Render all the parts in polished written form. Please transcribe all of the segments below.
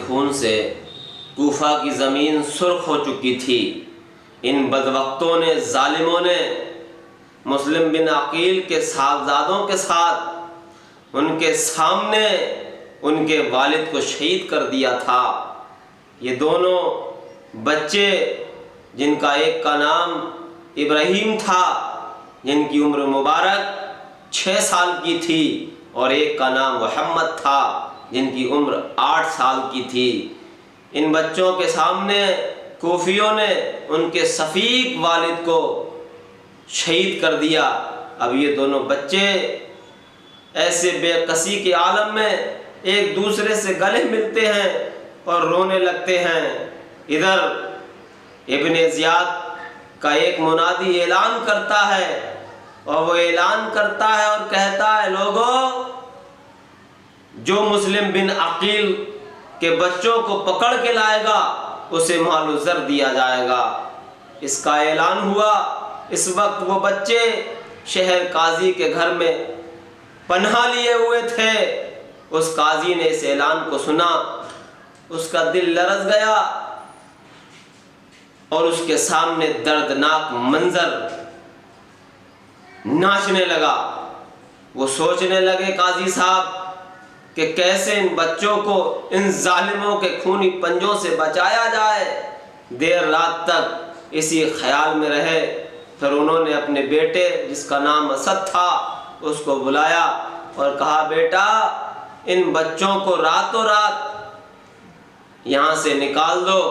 خون سے کوفہ کی زمین سرخ ہو چکی تھی۔ ان بدبختوں نے، ظالموں نے مسلم بن عقیل کے صاحبزادوں کے ساتھ ان کے سامنے ان کے والد کو شہید کر دیا تھا۔ یہ دونوں بچے، جن کا ایک کا نام ابراہیم تھا، جن کی عمر مبارک 6 سال کی تھی، اور ایک کا نام محمد تھا، جن کی عمر 8 سال کی تھی۔ ان بچوں کے سامنے کوفیوں نے ان کے شفیق والد کو شہید کر دیا۔ اب یہ دونوں بچے ایسے بے کسی کے عالم میں ایک دوسرے سے گلے ملتے ہیں اور رونے لگتے ہیں۔ ادھر ابن زیاد کا ایک منادی اعلان کرتا ہے، اور وہ اعلان کرتا ہے اور کہتا ہے، لوگوں، جو مسلم بن عقیل کے بچوں کو پکڑ کے لائے گا اسے مال و زر دیا جائے گا۔ اس کا اعلان ہوا۔ اس وقت وہ بچے شہر قاضی کے گھر میں پناہ لیے ہوئے تھے۔ اس قاضی نے اس اعلان کو سنا، اس کا دل لرز گیا، اور اس کے سامنے دردناک منظر ناچنے لگا۔ وہ سوچنے لگے قاضی صاحب کہ کیسے ان بچوں کو ان ظالموں کے خونی پنجوں سے بچایا جائے۔ دیر رات تک اسی خیال میں رہے۔ پھر انہوں نے اپنے بیٹے، جس کا نام اسد تھا، اس کو بلایا اور کہا، بیٹا، ان بچوں کو راتوں رات یہاں سے نکال دو۔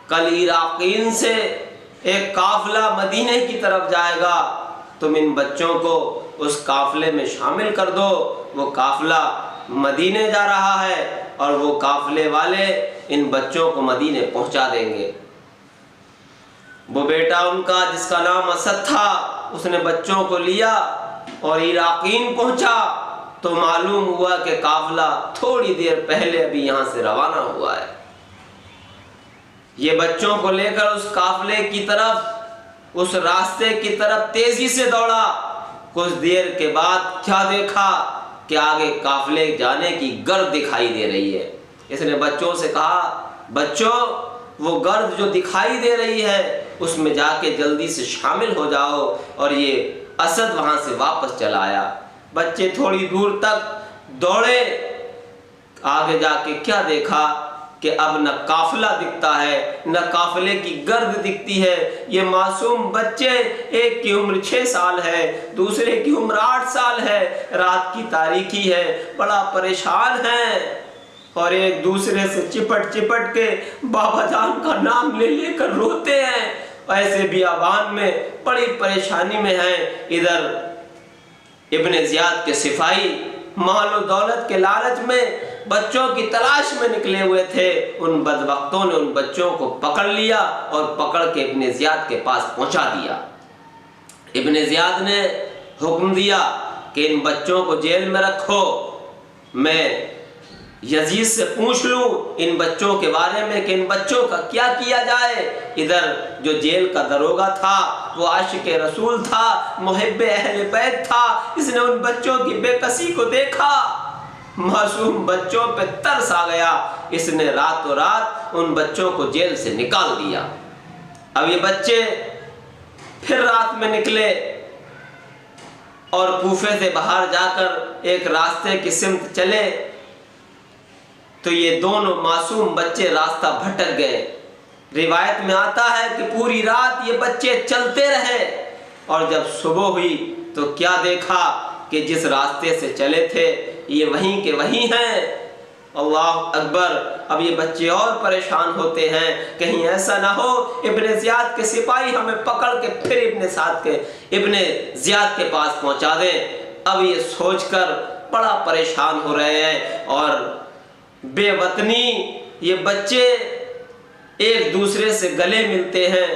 کل عراقین سے ایک قافلہ مدینے کی طرف جائے گا، تم ان بچوں کو اس قافلے میں شامل کر دو۔ وہ قافلہ مدینے جا رہا ہے، اور وہ قافلے والے ان بچوں کو مدینے پہنچا دیں گے۔ وہ بیٹا ان کا، جس کا نام اسد تھا، اس نے بچوں کو لیا اور عراقین پہنچا تو معلوم ہوا کہ قافلہ تھوڑی دیر پہلے ابھی یہاں سے روانہ ہوا ہے۔ یہ بچوں کو لے کر اس قافلے کی طرف، اس راستے کی طرف تیزی سے دوڑا۔ کچھ دیر کے بعد کیا دیکھا کہ آگے قافلے جانے کی گرد دکھائی دے رہی ہے۔ اس نے بچوں سے کہا، بچوں، وہ گرد جو دکھائی دے رہی ہے اس میں جا کے جلدی سے شامل ہو جاؤ۔ اور یہ اسد وہاں سے واپس چلا آیا۔ بچے تھوڑی دور تک دوڑے، آگے جا کے کیا دیکھا کہ اب نہ قافلہ دکھتا ہے، نہ قافلے کی گرد دکھتی ہے۔ یہ معصوم بچے، ایک کی عمر 6 سال ہے، دوسرے کی عمر 8 سال ہے، رات کی تاریکی ہے، بڑا پریشان ہیں، اور ایک دوسرے سے چپٹ چپٹ کے بابا جان کا نام لے لے کر روتے ہیں۔ ایسے بیابان میں بڑی پریشانی میں ہیں۔ ادھر ابن زیاد کے سپاہی مال و دولت کے لالچ میں بچوں کی تلاش میں نکلے ہوئے تھے۔ ان بدبختوں نے ان بچوں کو پکڑ لیا اور پکڑ کے ابن زیاد کے پاس پہنچا دیا۔ ابن زیاد نے حکم دیا کہ ان بچوں کو جیل میں رکھو، میں یزید سے پوچھ لوں ان بچوں کے بارے میں کہ ان بچوں کا کیا کیا جائے۔ ادھر جو جیل کا داروغہ تھا وہ عاشق رسول تھا، محب اہل بیت تھا۔ اس نے ان بچوں کی بے کسی کو دیکھا، معصوم بچوں پہ ترس آ گیا۔ اس نے راتوں رات ان بچوں کو جیل سے نکال دیا۔ اب یہ بچے پھر رات میں نکلے اور کوفے سے باہر جا کر ایک راستے کی سمت چلے تو یہ دونوں معصوم بچے راستہ بھٹک گئے۔ روایت میں آتا ہے کہ پوری رات یہ بچے چلتے رہے، اور جب صبح ہوئی تو کیا دیکھا کہ جس راستے سے چلے تھے یہ وہیں کے وہیں ہیں۔ اللہ اکبر! اب یہ بچے اور پریشان ہوتے ہیں، کہیں ایسا نہ ہو ابن زیاد کے سپاہی ہمیں پکڑ کے پھر ابن زیاد کے پاس پہنچا دیں۔ اب یہ سوچ کر بڑا پریشان ہو رہے ہیں، اور بے وطنی یہ بچے ایک دوسرے سے گلے ملتے ہیں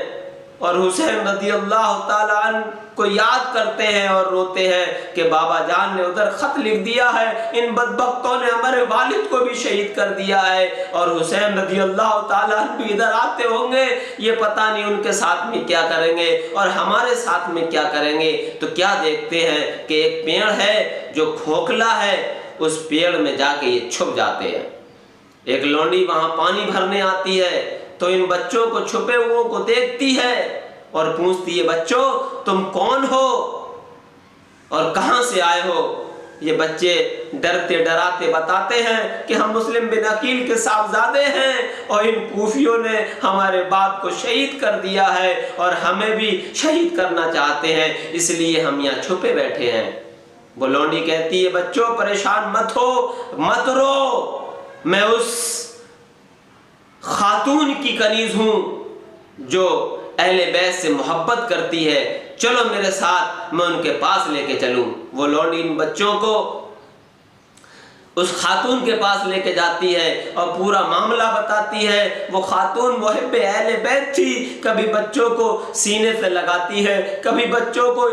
اور حسین رضی اللہ تعالیٰ عنہ کو یاد کرتے ہیں اور روتے ہیں کہ بابا جان نے ادھر خط لکھ دیا ہے، ان بدبختوں نے ہمارے والد کو بھی شہید کر دیا ہے، اور حسین رضی اللہ تعالیٰ عنہ بھی ادھر آتے ہوں گے، یہ پتہ نہیں ان کے ساتھ میں کیا کریں گے اور ہمارے ساتھ میں کیا کریں گے۔ تو کیا دیکھتے ہیں کہ ایک پیڑ ہے جو کھوکھلا ہے، اس پیڑ میں جا کے یہ چھپ جاتے ہیں۔ ایک لونڈی وہاں پانی بھرنے آتی ہے تو ان بچوں کو چھپے ہوئوں کو دیکھتی ہے اور پوچھتی ہے بچوں تم کون ہو اور کہاں سے آئے ہو؟ یہ بچے ڈرتے ڈراتے بتاتے ہیں کہ ہم مسلم بن عقیل کے صاحبزادے ہیں اور ان کوفیوں نے ہمارے باپ کو شہید کر دیا ہے اور ہمیں بھی شہید کرنا چاہتے ہیں، اس لیے ہم یہاں چھپے بیٹھے ہیں۔ وہ لونڈی کہتی ہے بچوں پریشان مت ہو، مت رو، میں اس خاتون کی کنیز ہوں جو اہل بیت سے محبت کرتی ہے، چلو میرے ساتھ میں ان کے پاس لے کے چلوں۔ وہ لونڈی ان بچوں کو اس خاتون کے پاس لے کے جاتی ہے اور پورا معاملہ بتاتی ہے۔ وہ خاتون محب اہل بیت تھی، کبھی بچوں کو سینے سے لگاتی ہے، کبھی بچوں کو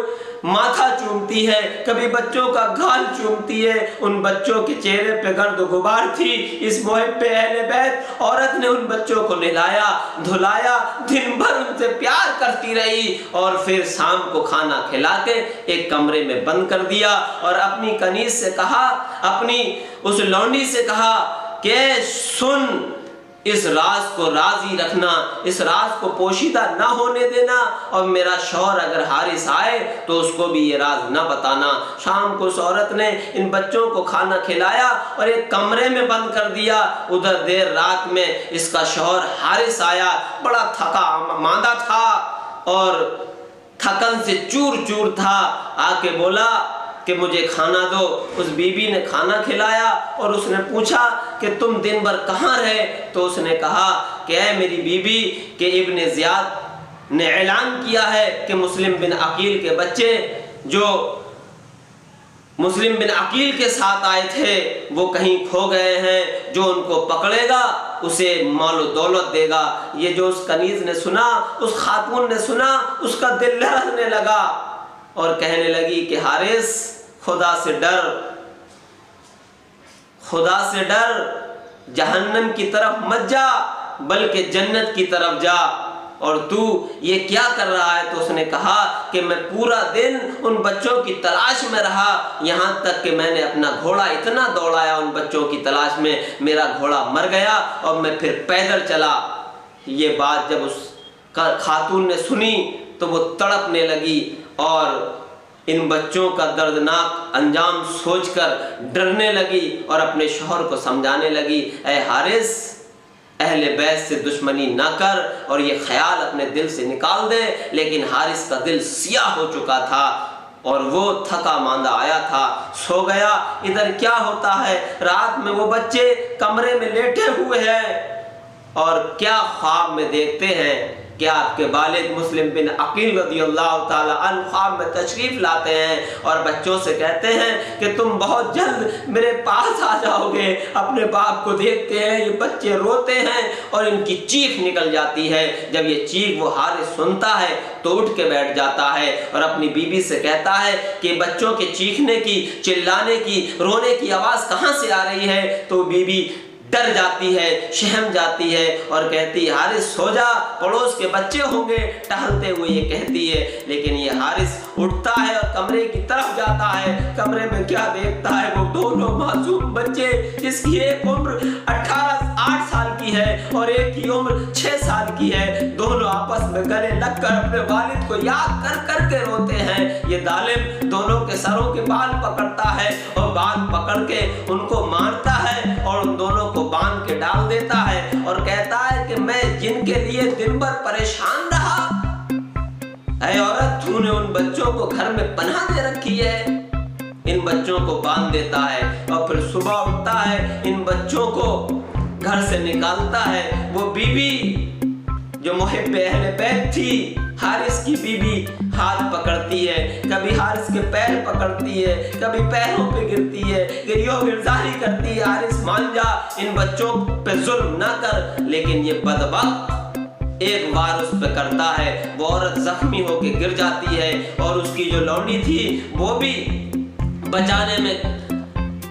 ماتھا چومتی ہے، کبھی بچوں کا گال چومتی ہے۔ ان بچوں کے چہرے پہ گرد و غبار تھی۔ اس محب اہل بیت عورت نے ان بچوں کو نہلایا دھلایا، دن بھر ان سے پیار کرتی رہی اور پھر شام کو کھانا کھلا کے ایک کمرے میں بند کر دیا اور اپنی کنیز سے کہا، اپنی اس لونڈی سے کہا کہ سن، اس راز کو راضی رکھنا، اس راز کو پوشیدہ نہ ہونے دینا، اور میرا شوہر اگر حارث آئے تو اس کو بھی یہ راز نہ بتانا۔ شام کو اس عورت نے ان بچوں کو کھانا کھلایا اور ایک کمرے میں بند کر دیا۔ ادھر دیر رات میں اس کا شوہر حارث آیا، بڑا تھکا ماندہ تھا اور تھکن سے چور چور تھا، آ کے بولا کہ مجھے کھانا دو۔ اس بی بی نے کھانا کھلایا اور اس نے پوچھا کہ تم دن بھر کہاں رہے؟ تو اس نے کہا کہ اے میری بی بی کہ ابن زیاد نے اعلان کیا ہے کہ مسلم بن عقیل کے بچے جو مسلم بن عقیل کے ساتھ آئے تھے وہ کہیں کھو گئے ہیں، جو ان کو پکڑے گا اسے مال و دولت دے گا۔ یہ جو اس کنیز نے سنا، اس خاتون نے سنا، اس کا دل لرزنے لگا اور کہنے لگی کہ حارث خدا سے ڈر، خدا سے ڈر، جہنم کی طرف مت جا بلکہ جنت کی طرف جا، اور تو یہ کیا کر رہا ہے؟ تو اس نے کہا کہ میں پورا دن ان بچوں کی تلاش میں رہا، یہاں تک کہ میں نے اپنا گھوڑا اتنا دوڑایا ان بچوں کی تلاش میں، میرا گھوڑا مر گیا اور میں پھر پیدل چلا۔ یہ بات جب اس خاتون نے سنی تو وہ تڑپنے لگی اور ان بچوں کا دردناک انجام سوچ کر ڈرنے لگی اور اپنے شوہر کو سمجھانے لگی، اے حارث اہل بیت سے دشمنی نہ کر اور یہ خیال اپنے دل سے نکال دے۔ لیکن حارث کا دل سیاہ ہو چکا تھا اور وہ تھکا ماندہ آیا تھا، سو گیا۔ ادھر کیا ہوتا ہے، رات میں وہ بچے کمرے میں لیٹے ہوئے ہیں اور کیا خواب میں دیکھتے ہیں کہ آپ کے والد مسلم بن عقیل رضی اللہ تعالی عنہ خواب میں تشریف لاتے ہیں اور بچوں سے کہتے ہیں کہ تم بہت جلد میرے پاس آ جاؤ گے۔ اپنے باپ کو دیکھتے ہیں، یہ بچے روتے ہیں اور ان کی چیخ نکل جاتی ہے۔ جب یہ چیخ وہ حارث سنتا ہے تو اٹھ کے بیٹھ جاتا ہے اور اپنی بیوی سے کہتا ہے کہ بچوں کے چیخنے کی، چلانے کی، رونے کی آواز کہاں سے آ رہی ہے؟ تو بیوی ڈر جاتی ہے، شہم جاتی ہے اور کہتی ہے حارث سو جا، پڑوس کے بچے ہوں گے، ٹہلتے ہوئے یہ کہتی ہے۔ لیکن یہ حارث اٹھتا ہے اور کمرے کی طرف جاتا ہے، کمرے میں کیا دیکھتا ہے؟ وہ دونوں معصوم بچے جس کی ایک عمر 8 سال کی ہے اور ایک کی عمر 6 سال کی ہے، دونوں آپس میں گلے لگ کر اپنے والد کو یاد کر کر کے روتے ہیں۔ یہ ظالم دونوں کے سروں کے بال پکڑتا ہے اور بال پکڑ کے ان کو مارتا ہے اور ان دونوں کو باندھ کے ڈال دیتا ہے اور کہتا ہے کہ میں جن کے لیے دن بھر پریشان رہا، اے عورت تو نے ان بچوں کو گھر میں پناہ دے رکھی ہے۔ ان بچوں کو باندھ دیتا ہے اور پھر صبح اٹھتا ہے، ان بچوں کو گھر سے نکالتا ہے۔ وہ بیوی جو محب اہل بیت تھی، حارث کی بیوی، ہاتھ پکڑتی ہے، کبھی حارث کے پیر پکڑتی ہے، کبھی پیروں پہ گرتی ہے، گریو گرزاری کرتی ہے، حارث مان جا، ان بچوں پہ ظلم نہ کر۔ لیکن یہ بدبخت ایک بار اس پہ کرتا ہے، وہ عورت زخمی ہو کے گر جاتی ہے اور اس کی جو لونڈی تھی وہ بھی بچانے میں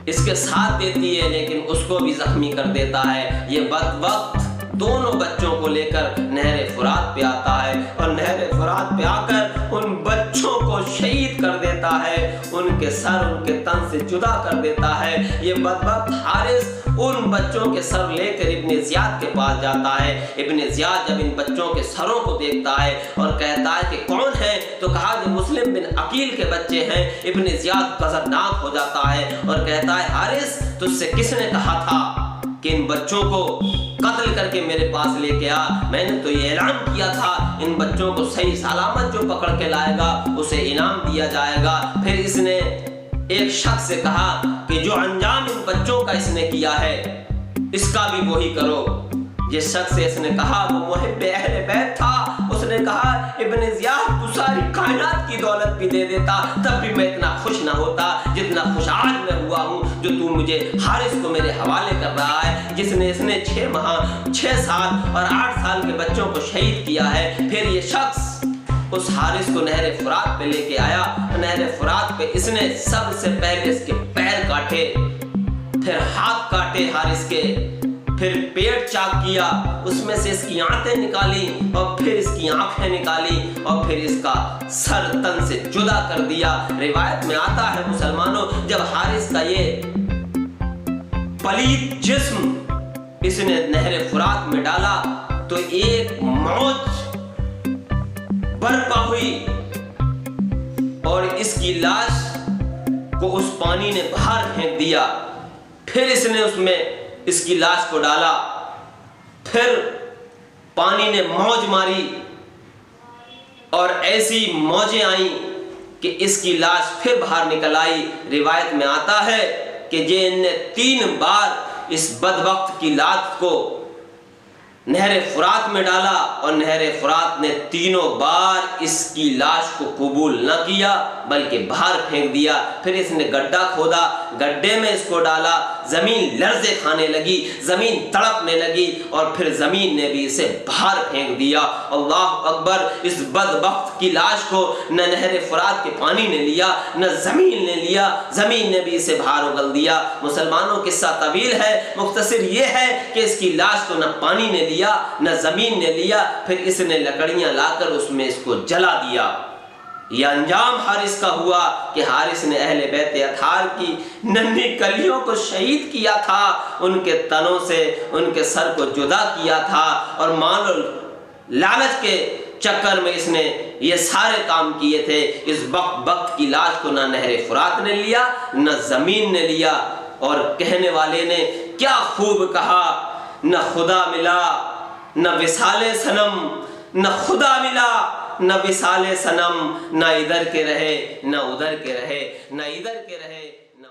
اس کے ساتھ دیتی ہے، لیکن اس کو بھی زخمی کر دیتا ہے۔ یہ بدبخت دونوں بچوں کو لے کر نہر فرات پہ آتا ہے اور نہر فرات پہ آ کر ان بچوں کو شہید کر دیتا ہے، ان کے کے سر ان کے تن سے جدا کر دیتا ہے۔ یہ بدبخت حارث ان بچوں کے سر لے کر ابن زیاد کے پاس جاتا ہے۔ ابن زیاد جب ان بچوں کے سروں کو دیکھتا ہے اور کہتا ہے کہ کون ہے، تو کہا کہ مسلم بن عقیل کے بچے ہیں۔ ابن زیاد غضبناک ہو جاتا ہے اور کہتا ہے حارث تجھ سے کس نے کہا تھا کہ ان بچوں کو قتل کر کے میرے پاس لے کے آ؟ میں نے تو یہ اعلان کیا تھا ان بچوں کو صحیح سلامت جو پکڑ کے لائے گا اسے انعام دیا جائے گا۔ پھر اس نے ایک شخص سے کہا کہ جو انجام ان بچوں کا اس نے کیا ہے اس کا بھی وہی کرو۔ جس شخص سے اس نے کہا وہ محب اہل بیت تھا۔ اس نے کہا ابن زیاد تو ساری کائنات کی دولت بھی دے دیتا تب بھی میں اتنا خوش نہ ہوتا جتنا خوش آج میں ہوا ہوں جو تو مجھے حارث کو میرے حوالے کر رہا ہے، جس نے اس نے 6 ماہ 6 سال اور 8 سال کے بچوں کو شہید کیا ہے۔ پھر یہ شخص اس حارث کو نہر فرات پہ لے کے آیا۔ نہر فرات پہ اس نے سب سے پہلے اس کے پیر کاٹے، پھر ہاتھ کاٹے حارث کے، پھر پیٹ چاک کیا، اس میں سے اس کی آنتیں نکالی اور پھر اس کی آنکھیں نکالی اور پھر اس کا سر تن سے جدا کر دیا۔ روایت میں آتا ہے مسلمانوں جب حارث کا یہ پلید جسم اس نے نہر فرات میں ڈالا تو ایک موج برپا ہوئی اور اس کی لاش کو اس پانی نے باہر پھینک دیا۔ پھر اس نے اس میں اس کی لاش کو ڈالا، پھر پانی نے موج ماری اور ایسی موجیں آئیں کہ اس کی لاش پھر باہر نکل آئی۔ روایت میں آتا ہے کہ ان نے 3 بار اس بدبخت کی لاش کو نہر فرات میں ڈالا اور نہر فرات نے 3 بار اس کی لاش کو قبول نہ کیا بلکہ باہر پھینک دیا۔ پھر اس نے گڈھا کھودا، گڈھے میں اس کو ڈالا، زمین لرزے کھانے لگی، زمین تڑپنے لگی اور پھر زمین نے بھی اسے باہر پھینک دیا۔ اللہ اکبر! اس بدبخت کی لاش کو نہ نہر فرات کے پانی نے لیا نہ زمین نے لیا، زمین نے بھی اسے باہر اگل دیا۔ مسلمانوں قصہ طویل ہے، مختصر یہ ہے کہ اس کی لاش کو نہ پانی نے لیا نہ زمین نے لیا، پھر اس نے لکڑیاں لا کر اس میں اس کو جلا دیا۔ یہ انجام حارث کا ہوا کہ حارث نے اہل بیت اطہار کی ننھی کلیوں کو شہید کیا تھا، ان کے تنوں سے ان کے سر کو جدا کیا تھا اور مال و لالچ کے چکر میں اس نے یہ سارے کام کیے تھے۔ اس بدبخت کی لاش کو نہ نہر فرات نے لیا نہ زمین نے لیا۔ اور کہنے والے نے کیا خوب کہا، نہ خدا ملا نہ وصال صنم، نہ خدا ملا نہ وصال صنم، نہ ادھر کے رہے نہ ادھر کے رہے، نہ ادھر کے رہے نہ